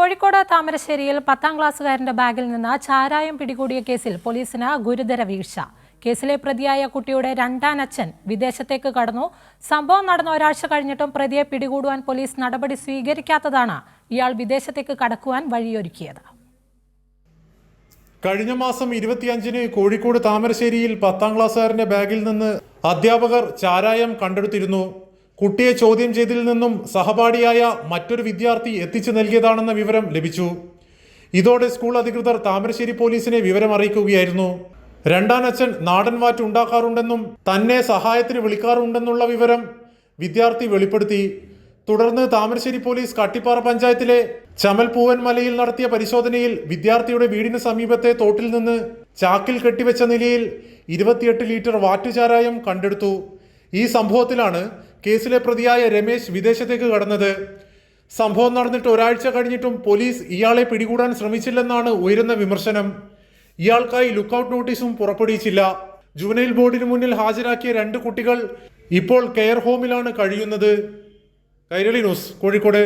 കോഴിക്കോട് താമരശ്ശേരിയിൽ 10ാം ക്ലാസ്സുകാരന്റെ ബാഗിൽ നിന്ന് ചാരായം പിടികൂടിയ കേസിൽ പോലീസിന് ഗുരുതര വീഴ്ച. കേസിലെ പ്രതിയായ കുട്ടിയുടെ രണ്ടാനച്ഛൻ വിദേശത്തേക്ക് കടന്നു. സംഭവം നടന്ന ഒരാഴ്ച കഴിഞ്ഞിട്ടും പ്രതിയെ പിടികൂടുവാൻ പോലീസ് നടപടി സ്വീകരിക്കാത്തതാണ് ഇയാൾ വിദേശത്തേക്ക് കടക്കുവാൻ വഴിയൊരുക്കിയത്. കഴിഞ്ഞ മാസം 25-ന് കോഴിക്കോട് താമരശ്ശേരിയിൽ 10ാം ക്ലാസ്സുകാരന്റെ ബാഗിൽ നിന്ന് അധ്യാപകർ ചാരായം കണ്ടെടുത്തിരുന്നു. കുട്ടിയെ ചോദ്യം ചെയ്തതിൽ നിന്നും സഹപാഠിയായ മറ്റൊരു വിദ്യാർത്ഥി എത്തിച്ചു നൽകിയതാണെന്ന വിവരം ലഭിച്ചു. ഇതോടെ സ്കൂൾ അധികൃതർ താമരശ്ശേരി പോലീസിനെ വിവരം അറിയിക്കുകയായിരുന്നു. രണ്ടാനച്ഛൻ നാടൻ വാറ്റ് ഉണ്ടാക്കാറുണ്ടെന്നും തന്നെ സഹായത്തിന് വിളിക്കാറുണ്ടെന്നുള്ള വിവരം വിദ്യാർത്ഥി വെളിപ്പെടുത്തി. തുടർന്ന് താമരശ്ശേരി പോലീസ് കട്ടിപ്പാറ പഞ്ചായത്തിലെ ചമൽപൂവൻ മലയിൽ നടത്തിയ പരിശോധനയിൽ വിദ്യാർത്ഥിയുടെ വീടിന് സമീപത്തെ തോട്ടിൽ നിന്ന് ചാക്കിൽ കെട്ടിവെച്ച നിലയിൽ 28 ലിറ്റർ വാറ്റുചാരായം കണ്ടെടുത്തു. ഈ സംഭവത്തിലാണ് കേസിലെ പ്രതിയായ രമേശ് വിദേശത്തേക്ക് കടന്നത്. സംഭവം നടന്നിട്ട് ഒരാഴ്ച കഴിഞ്ഞിട്ടും പോലീസ് ഇയാളെ പിടികൂടാൻ ശ്രമിച്ചില്ലെന്നാണ് ഉയരുന്ന വിമർശനം. ഇയാൾക്കായി ലുക്കൌട്ട് നോട്ടീസും പുറപ്പെടുവിച്ചില്ല. ജുവനൈൽ ബോർഡിന് മുന്നിൽ ഹാജരാക്കിയ 2 കുട്ടികൾ ഇപ്പോൾ കെയർ ഹോമിലാണ് കഴിയുന്നത്. കൈരളി ന്യൂസ്, കോഴിക്കോട്.